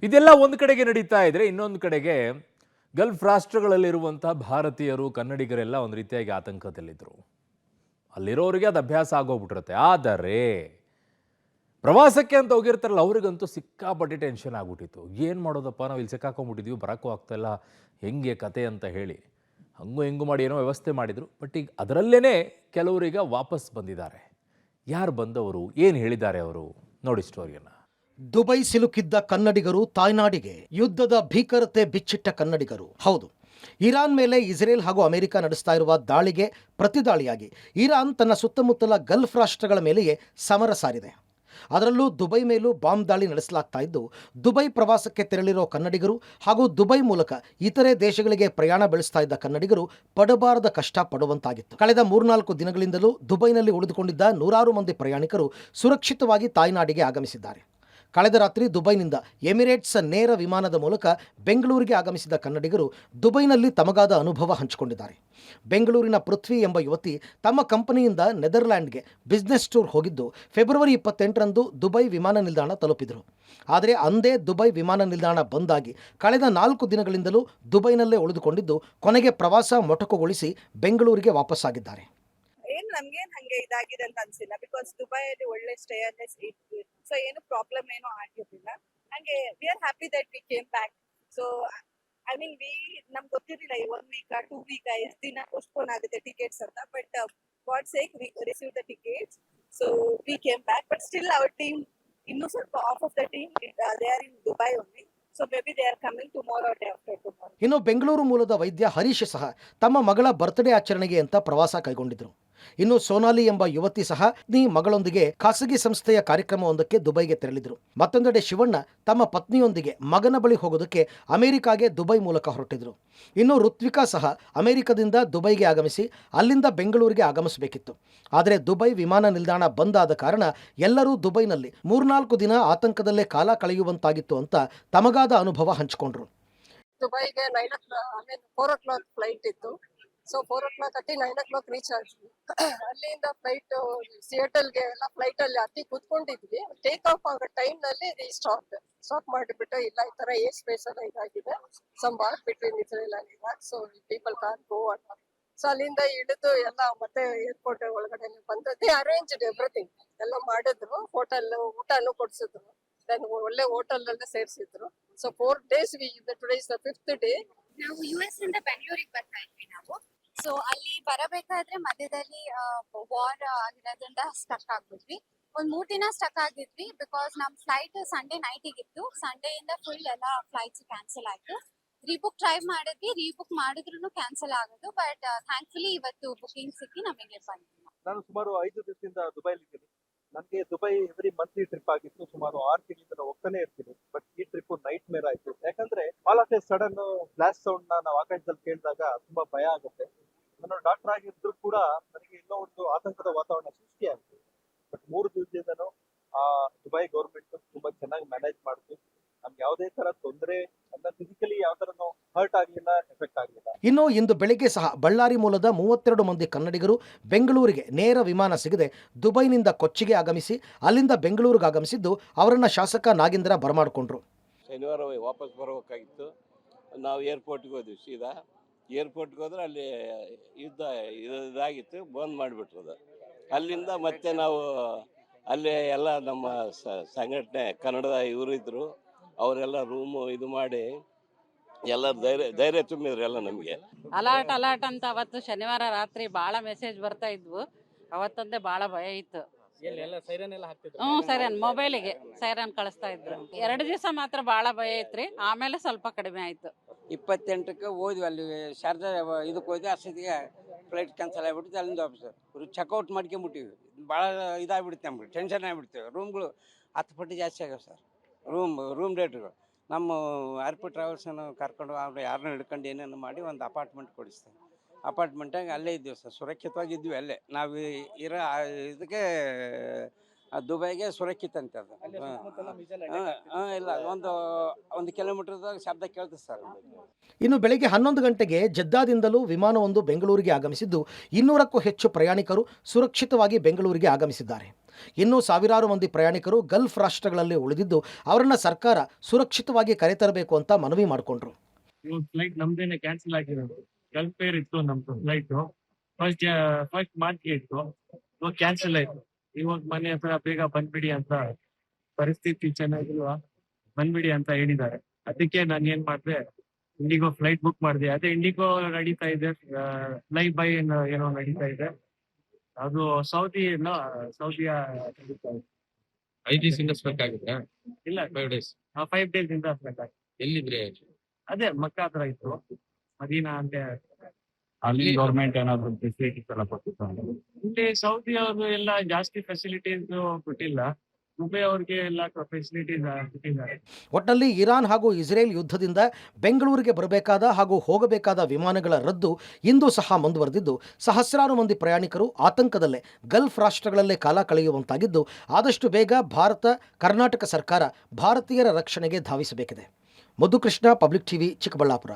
ಇದೆಲ್ಲ ಒಂದು ಕಡೆಗೆ ನಡೀತಾ ಇದ್ರೆ ಇನ್ನೊಂದು ಕಡೆಗೆ ಗಲ್ಫ್ ರಾಷ್ಟ್ರಗಳಲ್ಲಿರುವಂತಹ ಭಾರತೀಯರು ಕನ್ನಡಿಗರೆಲ್ಲ ಒಂದು ರೀತಿಯಾಗಿ ಆತಂಕದಲ್ಲಿದ್ದರು. ಅಲ್ಲಿರೋರಿಗೆ ಅದು ಅಭ್ಯಾಸ ಆಗೋಗ್ಬಿಟ್ಟಿರುತ್ತೆ. ಆದರೆ ಪ್ರವಾಸಕ್ಕೆ ಅಂತ ಹೋಗಿರ್ತಾರಲ್ಲ ಅವ್ರಿಗಂತೂ ಸಿಕ್ಕಾಪಟ್ಟೆ ಟೆನ್ಷನ್ ಆಗ್ಬಿಟ್ಟಿತ್ತು. ಏನು ಮಾಡೋದಪ್ಪ, ನಾವು ಇಲ್ಲಿ ಸಿಕ್ಕಾಕೊಂಡ್ಬಿಟ್ಟಿದ್ವಿ, ಬರೋಕ್ಕೂ ಆಗ್ತಾಯಿಲ್ಲ, ಹೆಂಗೆ ಕತೆ ಅಂತ ಹೇಳಿ ಹಂಗೂ ಹೆಂಗೂ ಮಾಡಿ ಏನೋ ವ್ಯವಸ್ಥೆ ಮಾಡಿದರು. ಬಟ್ ಈಗ ಅದರಲ್ಲೇ ಕೆಲವರೀಗ ವಾಪಸ್ ಬಂದಿದ್ದಾರೆ. ಯಾರು ಬಂದವರು, ಏನು ಹೇಳಿದ್ದಾರೆ ಅವರು, ನೋಡಿ ಸ್ಟೋರಿಯನ್ನು. ದುಬೈ ಸಿಲುಕಿದ್ದ ಕನ್ನಡಿಗರು ತಾಯ್ನಾಡಿಗೆ. ಯುದ್ಧದ ಭೀಕರತೆ ಬಿಚ್ಚಿಟ್ಟ ಕನ್ನಡಿಗರು. ಹೌದು, ಇರಾನ್ ಮೇಲೆ ಇಸ್ರೇಲ್ ಹಾಗೂ ಅಮೆರಿಕ ನಡೆಸ್ತಾ ಇರುವ ದಾಳಿಗೆ ಪ್ರತಿದಾಳಿಯಾಗಿ ಇರಾನ್ ತನ್ನ ಸುತ್ತಮುತ್ತಲ ಗಲ್ಫ್ ರಾಷ್ಟ್ರಗಳ ಮೇಲೆಯೇ ಸಮರ ಸಾರಿದೆ. ಅದರಲ್ಲೂ ದುಬೈ ಮೇಲೂ ಬಾಂಬ್ ದಾಳಿ ನಡೆಸಲಾಗ್ತಾ ಇದ್ದು, ದುಬೈ ಪ್ರವಾಸಕ್ಕೆ ತೆರಳಿರೋ ಕನ್ನಡಿಗರು ಹಾಗೂ ದುಬೈ ಮೂಲಕ ಇತರೆ ದೇಶಗಳಿಗೆ ಪ್ರಯಾಣ ಬೆಳೆಸ್ತಾ ಇದ್ದ ಕನ್ನಡಿಗರು ಪಡಬಾರದ ಕಷ್ಟ ಪಡುವಂತಾಗಿತ್ತು. ಕಳೆದ 3-4 ದಿನಗಳಿಂದಲೂ ದುಬೈನಲ್ಲಿ ಉಳಿದುಕೊಂಡಿದ್ದ ನೂರಾರು ಮಂದಿ ಪ್ರಯಾಣಿಕರು ಸುರಕ್ಷಿತವಾಗಿ ತಾಯ್ನಾಡಿಗೆ ಆಗಮಿಸಿದ್ದಾರೆ. ಕಳೆದ ರಾತ್ರಿ ದುಬೈನಿಂದ ಎಮಿರೇಟ್ಸ್ ನೇರ ವಿಮಾನದ ಮೂಲಕ ಬೆಂಗಳೂರಿಗೆ ಆಗಮಿಸಿದ ಕನ್ನಡಿಗರು ದುಬೈನಲ್ಲಿ ತಮಗಾದ ಅನುಭವ ಹಂಚಿಕೊಂಡಿದ್ದಾರೆ. ಬೆಂಗಳೂರಿನ ಪೃಥ್ವಿ ಎಂಬ ಯುವತಿ ತಮ್ಮ ಕಂಪನಿಯಿಂದ ನೆದರ್ಲ್ಯಾಂಡ್ಗೆ ಬಿಸ್ನೆಸ್ ಟೂರ್ ಹೋಗಿದ್ದು ಫೆಬ್ರವರಿ 28ರಂದು ದುಬೈ ವಿಮಾನ ನಿಲ್ದಾಣ ತಲುಪಿದರು. ಆದರೆ ಅಂದೇ ದುಬೈ ವಿಮಾನ ನಿಲ್ದಾಣ ಬಂದಾಗಿ ಕಳೆದ 4 ದಿನಗಳಿಂದಲೂ ದುಬೈನಲ್ಲೇ ಉಳಿದುಕೊಂಡಿದ್ದು ಕೊನೆಗೆ ಪ್ರವಾಸ ಮೊಟಕುಗೊಳಿಸಿ ಬೆಂಗಳೂರಿಗೆ ವಾಪಸ್ಸಾಗಿದ್ದಾರೆ. ನಮ್ಗೇನ್ ಹಂಗೆ ಇದಾಗಿದೆ ಅಂತ ಅನ್ಸಿಲ್ಲ. ಬಿಕಾಸ್ ದುಬೈಯಲ್ಲಿ ಒಳ್ಳೆ ಸ್ಟೇ ಅಲ್ಲೇ ಇದ್ವಿ. ಸೊ ಏನು ಪ್ರಾಬ್ಲಮ್ ಏನೂ ಆಗಿರ್ಲಿಲ್ಲ. ಹಂಗೆ we are happy that we came back. So I mean ನಮ್ಗೆ ಗೊತ್ತಿರಲಿಲ್ಲ ಈ 1 ವೀಕ್ 2 ವೀಕ್ ಎಷ್ಟು ದಿನ ಪೋಸ್ಟ್ಪೋನ್ ಆಗುತ್ತೆ ಟಿಕೆಟ್ಸ್ ಅಂತ. But god sake V receive the tickets. So we came back. But still our team ಇನ್ನೂ ಸ್ವಲ್ಪ of of the team they are in Dubai only. So maybe they are coming tomorrow day after tomorrow. ಇನ್ನು ಬೆಂಗಳೂರು ಮೂಲದ ವೈದ್ಯ ಹರೀಶ್ ಸಹ ತಮ್ಮ ಮಗಳ birthday ಆಚರಣೆಗೆ ಅಂತ ಪ್ರವಾಸ ಕೈಗೊಂಡಿದ್ರು. ಇನ್ನು ಸೋನಾಲಿ ಎಂಬ ಯುವತಿ ಸಹ ಮಗಳೊಂದಿಗೆ ಖಾಸಗಿ ಸಂಸ್ಥೆಯ ಕಾರ್ಯಕ್ರಮವೊಂದಕ್ಕೆ ದುಬೈಗೆ ತೆರಳಿದ್ರು. ಮತ್ತೊಂದೆಡೆ ಶಿವಣ್ಣ ತಮ್ಮ ಪತ್ನಿಯೊಂದಿಗೆ ಮಗನ ಬಳಿ ಹೋಗೋದಕ್ಕೆ ಅಮೆರಿಕಾಗೆ ದುಬೈ ಮೂಲಕ ಹೊರಟಿದ್ರು. ಇನ್ನು ಋತ್ವಿಕಾ ಸಹ ಅಮೆರಿಕದಿಂದ ದುಬೈಗೆ ಆಗಮಿಸಿ ಅಲ್ಲಿಂದ ಬೆಂಗಳೂರಿಗೆ ಆಗಮಿಸಬೇಕಿತ್ತು. ಆದರೆ ದುಬೈ ವಿಮಾನ ನಿಲ್ದಾಣ ಬಂದಾದ ಕಾರಣ ಎಲ್ಲರೂ ದುಬೈನಲ್ಲಿ 3-4 ದಿನ ಆತಂಕದಲ್ಲೇ ಕಾಲ ಕಳೆಯುವಂತಾಗಿತ್ತು ಅಂತ ತಮಗಾದ ಅನುಭವ ಹಂಚಿಕೊಂಡ್ರು. ದುಬೈಗೆ 4 o'clock ಫ್ಲೈಟ್ ಇತ್ತು. ಸೊ 4 o'clock ಹತ್ತಿ 9 o'clock ರೀಚ್ ಆದ್ವಿ. ಅಲ್ಲಿಂದ ಫ್ಲೈಟ್ ಸಿಯೇಟಲ್ಗೆ ಎಲ್ಲ ಫ್ಲೈಟ್ ಅಲ್ಲಿ ಹತ್ತಿ ಕೂತ್ಕೊಂಡಿದ್ವಿ. ಟೇಕ್ ಆಫ್ ಆಗೋ ಟೈಮ್ ನಲ್ಲಿ ಸ್ಟಾಪ್ ಮಾಡಿಬಿಟ್ಟು, ಇಲ್ಲ ಈ ತರ ಏರ್ ಸ್ಪೇಸ್ ಎಲ್ಲ ಇದಾಗಿದೆ, some war between Israel and Iraq, so people can go ಅಂತ. ಸೊ ಅಲ್ಲಿಂದ ಇಳಿದು ಎಲ್ಲ ಮತ್ತೆ ಏರ್ಪೋರ್ಟ್ ಒಳಗಡೆ ಬಂದದ್ದು, ಅರೇಂಜ್ಡ್ ಎವ್ರಿಥಿಂಗ್ ಎಲ್ಲ ಮಾಡಿದ್ರು. ಹೋಟೆಲ್ ಊಟನೂ ಕೊಡ್ಸಿದ್ರು. ದೆನ್ ಒಳ್ಳೆ ಹೋಟೆಲ್ ಅಲ್ಲೇ ಸೇರಿಸಿದ್ರು. So 4 days today is the 5th day. ನಾವು US ಇಂದ ಬೆಂಗಳೂರಿಗೆ ಬರ್ತಾ ಇದ್ವಿ ನಾವು. ಸೊ ಅಲ್ಲಿ ಬರಬೇಕಾದ್ರೆ ಮಧ್ಯದಲ್ಲಿ ವಾರ್ ಆಗಿರೋದ್ರಿಂದ ಸ್ಟಕ್ ಆಗ್ಬಿಟ್ವಿ. ಒಂದ್ 3 ದಿನ ಸ್ಟಕ್ ಆಗಿದ್ವಿ. ಬಿಕಾಸ್ ನಮ್ ಫ್ಲೈಟ್ ಸಂಡೇ ನೈಟಿಗಿತ್ತು. ಸಂಡೇ ಇಂದ ಫುಲ್ ಎಲ್ಲ ಫ್ಲೈಟ್ಸ್ ಕ್ಯಾನ್ಸಲ್ ಆಯ್ತು. ರೀಬುಕ್ ಟ್ರೈ ಮಾಡಿದ್ವಿ, ರೀಬುಕ್ ಮಾಡಿದ್ರು ಕ್ಯಾನ್ಸಲ್ ಆಗೋದು. ಬಟ್ ಥ್ಯಾಂಕ್ಫುಲಿ ಇವತ್ತು ಬುಕಿಂಗ್ ಸಿಕ್ಕಿ ನಮಗೆ ಬಂತು. ನಾನು ಸುಮಾರು 5 ದಿವಸದಿಂದ ದುಬೈಲಿ ಇದ್ದೀನಿ. ನನಗೆ ದುಬೈ ಎವ್ರಿ ಮಂತ್ಲಿ ಟ್ರಿಪ್ ಆಗಿತ್ತು. ಸುಮಾರು 6 ತಿಂಗಳಿಂದ ಹೋಗ್ತಾನೆ ಇರ್ತೀನಿ. ಬಟ್ ಈ ಟ್ರಿಪ್ ನೈಟ್ ಮೇರ್ ಆಯ್ತು. ಯಾಕಂದ್ರೆ all of A sudden blast sound ನಾವು ಆಕಾಶದಲ್ಲಿ ಕೇಳಿದಾಗ ತುಂಬಾ ಭಯ ಆಗುತ್ತೆ. ನಾನು ಡಾಕ್ಟರ್ ಆಗಿದ್ರು ಕೂಡ ನನಗೆ ಇನ್ನೂ ಒಂದು ಆತಂಕದ ವಾತಾವರಣ ಸೃಷ್ಟಿಯಾಗಿದೆ. ಬಟ್ 3 ದಿವಸದಿಂದನೂ ದುಬೈ ಗೌರ್ಮೆಂಟ್ ತುಂಬಾ ಚೆನ್ನಾಗಿ ಮ್ಯಾನೇಜ್ ಮಾಡಿದ್ರು. ನಮ್ಗೆ ಯಾವುದೇ ತರ ತೊಂದರೆ ಅಂದ್ರೆ ಫಿಸಿಕಲಿ ಯಾವ ತರನು ಹರ್ಟ್ ಆಗ್ಲಿಲ್ಲ, ಎಫೆಕ್ಟ್ ಆಗ್ಲಿಲ್ಲ. ಇನ್ನು ಇಂದು ಬೆಳಿಗ್ಗೆ ಸಹ ಬಳ್ಳಾರಿ ಮೂಲದ 32 ಮಂದಿ ಕನ್ನಡಿಗರು ಬೆಂಗಳೂರಿಗೆ ನೇರ ವಿಮಾನ ಸಿಗದೆ ದುಬೈನಿಂದ ಕೊಚ್ಚಿಗೆ ಆಗಮಿಸಿ ಅಲ್ಲಿಂದ ಬೆಂಗಳೂರಿಗೆ ಆಗಮಿಸಿದ್ದು ಅವರನ್ನ ಶಾಸಕ ನಾಗೇಂದ್ರ ಬರಮಾಡಿಕೊಂಡ್ರು. ಶನಿವಾರ ವಾಪಸ್ ಬರಬೇಕಾಗಿತ್ತು. ನಾವು ಏರ್ಪೋರ್ಟ್ಗೆ ಹೋದ್ವಿ. ಸೀದಾ ಏರ್ಪೋರ್ಟ್ಗೆ ಹೋದ್ರೆ ಅಲ್ಲಿ ಯುದ್ಧ ಇದಾಗಿತ್ತು, ಬಂದ್ ಮಾಡಿಬಿಟ್ರು ಅದು. ಅಲ್ಲಿಂದ ಮತ್ತೆ ನಾವು ಅಲ್ಲಿ ಎಲ್ಲ ನಮ್ಮ ಸಂಘಟನೆ ಕನ್ನಡದ ಇವರು ಇದ್ರು, ಅವರೆಲ್ಲ ರೂಮು ಇದು ಮಾಡಿ ಎಲ್ಲ ಧೈರ್ಯ ತುಂಬಿದ್ರು ಎಲ್ಲ ನಮಗೆ. ಅಲರ್ಟ್ ಅಂತ ಅವತ್ತು ಶನಿವಾರ ರಾತ್ರಿ ಭಾಳ ಮೆಸೇಜ್ ಬರ್ತಾ ಇದ್ವು. ಅವತ್ತಂದೇ ಭಾಳ ಭಯ ಇತ್ತು. ಸೈರನ್ ಮೊಬೈಲಿಗೆ ಸೈರನ್ ಕಳಿಸ್ತಾ ಇದ್ರು. 2 ದಿವಸ ಮಾತ್ರ ಭಾಳ ಭಯ ಇತ್ರಿ. ಆಮೇಲೆ ಸ್ವಲ್ಪ ಕಡಿಮೆ ಆಯ್ತು. 28ಕ್ಕೆ ಹೋದ್ವಿ. ಅಲ್ಲಿ ಶಾರದಾ ಇದಕ್ಕೆ ಹೋದ್ವಿ. ಅಷ್ಟೊತ್ತಿಗೆ ಫ್ಲೈಟ್ ಕ್ಯಾನ್ಸಲ್ ಆಗಿಬಿಟ್ಟು ಅಲ್ಲಿಂದ ವಾಪಸ್ ಚೆಕ್ಔಟ್ ಮಾಡ್ಕೊಂಬಿಟ್ಟಿವಿ. ಭಾಳ ಇದಾಗ್ಬಿಡುತ್ತೆ ನಮ್ಗೆ, ಟೆನ್ಷನ್ ಆಗಿಬಿಡ್ತೇವೆ. ರೂಮ್ಗಳು 10 ಪಟ್ಟು ಜಾಸ್ತಿ ಆಗ್ಯಾವ ಸರ್. ರೂಮ್ ರೇಟ್ಗಳು. ನಮ್ಮ ಆರ್.ಪಿ. ಟ್ರಾವೆಲ್ಸನ್ನು ಕರ್ಕೊಂಡು ಅವ್ರು ಯಾರನ್ನೂ ಹಿಡ್ಕೊಂಡು ಏನೇನು ಮಾಡಿ ಒಂದು ಅಪಾರ್ಟ್ಮೆಂಟ್ ಕೊಡಿಸ್ತಾರೆ. ಅಪಾರ್ಟ್ಮೆಂಟಾಗಿ ಅಲ್ಲೇ ಇದ್ದೀವಿ ಸರ್, ಸುರಕ್ಷಿತವಾಗಿದ್ವಿ ಅಲ್ಲೇ. ನಾವು ಇರೋ ಇದಕ್ಕೆ ದುಬೈಗೆ ಸುರಕ್ಷಿತ ಅಂತ ಅದು ಇಲ್ಲ ಒಂದು ಕಿಲೋಮೀಟರ್ದಾಗ ಶಬ್ದ ಕೇಳ್ತದೆ ಸರ್. ಇನ್ನು ಬೆಳಗ್ಗೆ 11 ಗಂಟೆಗೆ ಜದ್ದಾದಿಂದಲೂ ವಿಮಾನವೊಂದು ಬೆಂಗಳೂರಿಗೆ ಆಗಮಿಸಿದ್ದು 200ಕ್ಕೂ ಹೆಚ್ಚು ಪ್ರಯಾಣಿಕರು ಸುರಕ್ಷಿತವಾಗಿ ಬೆಂಗಳೂರಿಗೆ ಆಗಮಿಸಿದ್ದಾರೆ. ಇನ್ನೂ ಸಾವಿರಾರು ಮಂದಿ ಪ್ರಯಾಣಿಕರು ಗಲ್ಫ್ ರಾಷ್ಟ್ರಗಳಲ್ಲಿ ಉಳಿದಿದ್ದು ಅವರನ್ನ ಸರ್ಕಾರ ಸುರಕ್ಷಿತವಾಗಿ ಕರೆತರಬೇಕು ಅಂತ ಮನವಿ ಮಾಡಿಕೊಂಡ್ರು. ಫ್ಲೈಟ್ ನಮ್ದೇನೆ ಕ್ಯಾನ್ಸಲ್ ಆಗಿರೋದು. ಗಲ್ಫ್ ಏರ್ ಇತ್ತು ನಮ್ದು ಫ್ಲೈಟ್. ಫಸ್ಟ್ ಮಾರ್ಚ್ಗೆ ಇತ್ತು, ಇವಾಗ ಕ್ಯಾನ್ಸಲ್ ಆಯ್ತು. ಇವಾಗ ಮನೆ ಹತ್ರ ಬೇಗ ಬಂದ್ಬಿಡಿ ಅಂತ, ಪರಿಸ್ಥಿತಿ ಚೆನ್ನಾಗಿಲ್ವಾ ಬಂದ್ಬಿಡಿ ಅಂತ ಹೇಳಿದ್ದಾರೆ. ಅದಕ್ಕೆ ನಾನು ಏನ್ ಮಾಡಿದೆ, ಇಂಡಿಗೋ ಫ್ಲೈಟ್ ಬುಕ್ ಮಾಡಿದೆ. ಅದೇ ಇಂಡಿಗೋ ನಡೀತಾ ಇದೆ, ಫ್ಲೈ ಬೈ ಏನೋ ನಡೀತಾ ಇದೆ. ಅದು ಸೌದಿಯ ನಡೀತಾ ಇದೆ. 5 days ಇಂದ ಸ್ಪೆಕ್ ಆಗುತ್ತಾ? ಇಲ್ಲ 5 days. 5 days ಇಂದ ಆಗ್ಬೇಕು. ಎಲ್ಲಿದ್ರೆ? ಅದೇ ಮಕ್ಕಾ ಹತ್ರ ಇತ್ತು, ಮದೀನಾ ಅಂತ. ಅಲ್ಲಿ ಗೌರ್ಮೆಂಟ್ ಏನಾದ್ರು ಫೆಸಿಲಿಟೀಸ್ ಎಲ್ಲ ಕೊಟ್ಟಿತ್ತು. ಇಲ್ಲಿ ಸೌದಿ ಅವರು ಎಲ್ಲ ಜಾಸ್ತಿ ಫೆಸಿಲಿಟೀಸ್ ಕೊಟ್ಟಿಲ್ಲ, ದುಬೈ ಅವ್ರಿಗೆ ಎಲ್ಲ ಫೆಸಿಲಿಟೀಸ್ ಕೊಟ್ಟಿದ್ದಾರೆ. ಒಟ್ಟಲ್ಲಿ ಇರಾನ್ ಹಾಗೂ ಇಸ್ರೇಲ್ ಯುದ್ಧದಿಂದ ಬೆಂಗಳೂರಿಗೆ ಬರಬೇಕಾದ ಹಾಗೂ ಹೋಗಬೇಕಾದ ವಿಮಾನಗಳ ರದ್ದು ಇಂದು ಸಹ ಮುಂದುವರೆದಿದ್ದು, ಸಹಸ್ರಾರು ಮಂದಿ ಪ್ರಯಾಣಿಕರು ಆತಂಕದಲ್ಲೇ ಗಲ್ಫ್ ರಾಷ್ಟ್ರಗಳಲ್ಲೇ ಕಾಲ ಕಳೆಯುವಂತಾಗಿದ್ದು, ಆದಷ್ಟು ಬೇಗ ಭಾರತ ಕರ್ನಾಟಕ ಸರ್ಕಾರ ಭಾರತೀಯರ ರಕ್ಷಣೆಗೆ ಧಾವಿಸಬೇಕಿದೆ. Madhukrishna, public TV, Chikkaballapur.